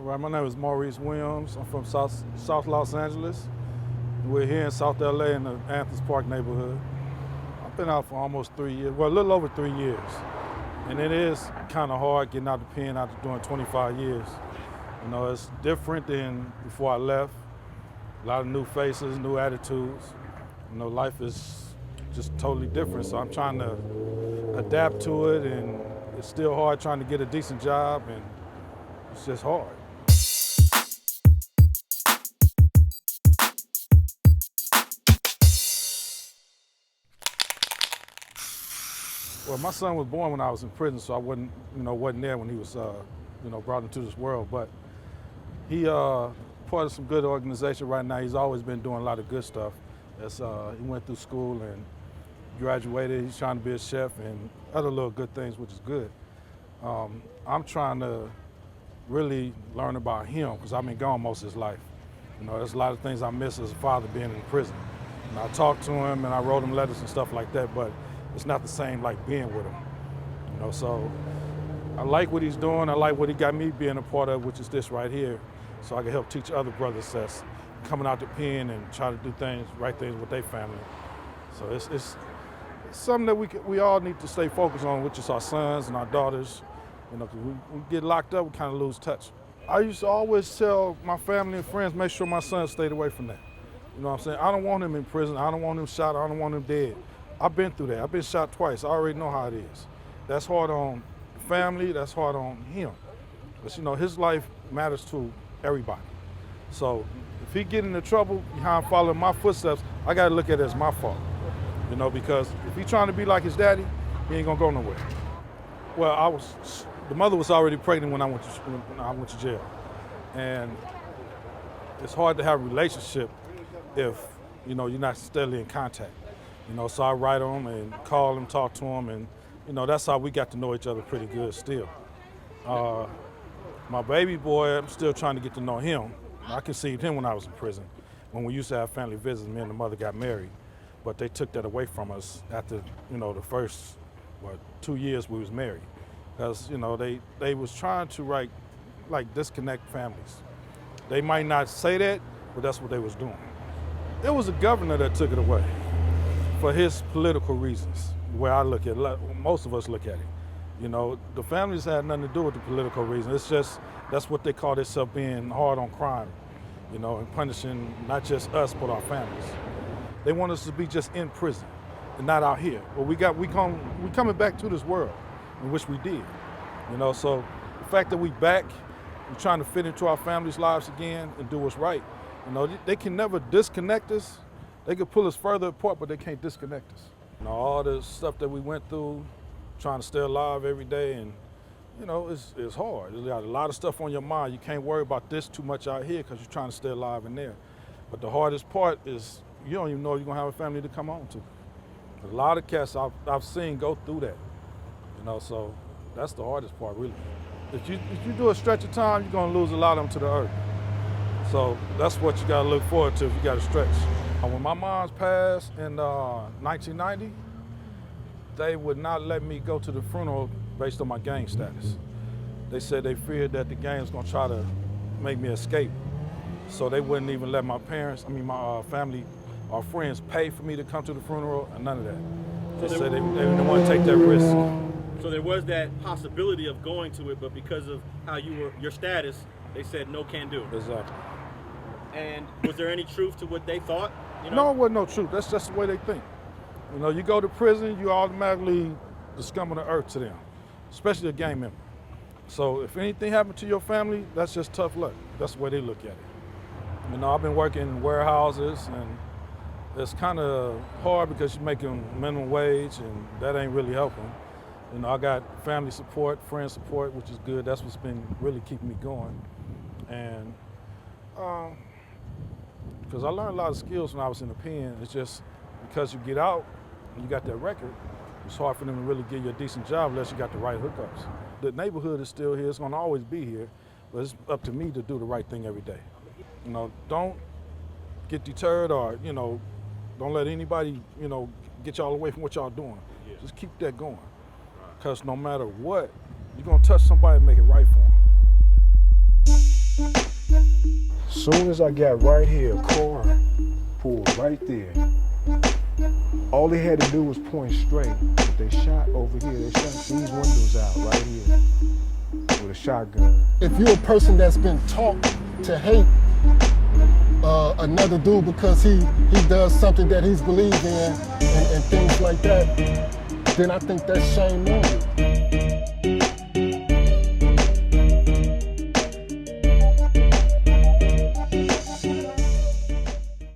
Right, my name is Maurice. I'm from South Los Angeles. We're here in South LA in the Athens Park neighborhood. I've been out for almost 3 years, well, a little over 3 years. And it is kind of hard getting out the pen after doing 25 years. You know, it's different than before I left. A lot of new faces, new attitudes. You know, life is just totally different. So I'm trying to adapt to it, and it's still hard trying to get a decent job, and it's just hard. Well, my son was born when I was in prison, so I wasn't there when he was, brought into this world. But he part of some good organization right now. He's always been doing a lot of good stuff. He went through school and graduated. He's trying to be a chef and other little good things, which is good. I'm trying to really learn about him because I've been gone most of his life. You know, there's a lot of things I miss as a father being in prison. And I talked to him and I wrote him letters and stuff like that, but it's not the same like being with him. You know, so I like what he's doing. I like what he got me being a part of, which is this right here, so I can help teach other brothers that's coming out the pen and try to do right things with their family. So it's something that we all need to stay focused on, which is our sons and our daughters. You know, because we get locked up, we kind of lose touch. I used to always tell my family and friends, make sure my son stayed away from that. You know what I'm saying? I don't want him in prison. I don't want him shot. I don't want him dead. I've been through that. I've been shot twice. I already know how it is. That's hard on the family. That's hard on him. But you know, his life matters to everybody. So if he get into trouble behind following my footsteps, I got to look at it as my fault. You know, because if he's trying to be like his daddy, he ain't gonna go nowhere. Well, the mother was already pregnant when I went to jail, and it's hard to have a relationship if you're not steadily in contact. You know, so I write him and call him, talk to him, and that's how we got to know each other pretty good still. My baby boy, I'm still trying to get to know him. I conceived him when I was in prison, when we used to have family visits. Me and the mother got married, but they took that away from us after the first 2 years we was married, because they was trying to disconnect families. They might not say that, but that's what they was doing. It was the governor that took it away for his political reasons, the way I look at it, most of us look at it. You know, the families had nothing to do with the political reason. It's just, that's what they call themselves, being hard on crime, and punishing not just us, but our families. They want us to be just in prison and not out here. Well, we coming back to this world, in which we did. So the fact that we back, we're trying to fit into our families' lives again and do what's right. They can never disconnect us. They could pull us further apart, but they can't disconnect us. All the stuff that we went through, trying to stay alive every day, and it's hard. You got a lot of stuff on your mind. You can't worry about this too much out here because you're trying to stay alive in there. But the hardest part is you don't even know you're gonna have a family to come home to. A lot of cats I've seen go through that. So that's the hardest part, really. If you do a stretch of time, you're gonna lose a lot of them to the earth. So that's what you gotta look forward to if you got to stretch. When my mom's passed in 1990, they would not let me go to the funeral based on my gang status. They said they feared that the gang was gonna try to make me escape. So they wouldn't even let my family or friends pay for me to come to the funeral, and none of that. They said they didn't want to take that risk. So there was that possibility of going to it, but because of how your status, they said no, can't do. Exactly. And was there any truth to what they thought? No, it wasn't no truth. That's just the way they think. You go to prison, you automatically the scum of the earth to them, especially a gang member. So if anything happened to your family, that's just tough luck. That's the way they look at it. I've been working in warehouses, and it's kind of hard because you're making minimum wage, and that ain't really helping. I got family support, friend support, which is good. That's what's been really keeping me going. And because I learned a lot of skills when I was in the pen. It's just because you get out and you got that record, it's hard for them to really give you a decent job unless you got the right hookups. The neighborhood is still here. It's going to always be here, but it's up to me to do the right thing every day. Don't get deterred, or don't let anybody get y'all away from what y'all doing. Yeah. Just keep that going, because no matter what, you're going to touch somebody and make it right for them. Soon as I got right here, a car pulled right there. All they had to do was point straight, but they shot over here. They shot these windows out right here with a shotgun. If you're a person that's been taught to hate another dude because he does something that he's believed in and things like that, then I think that's shame on you.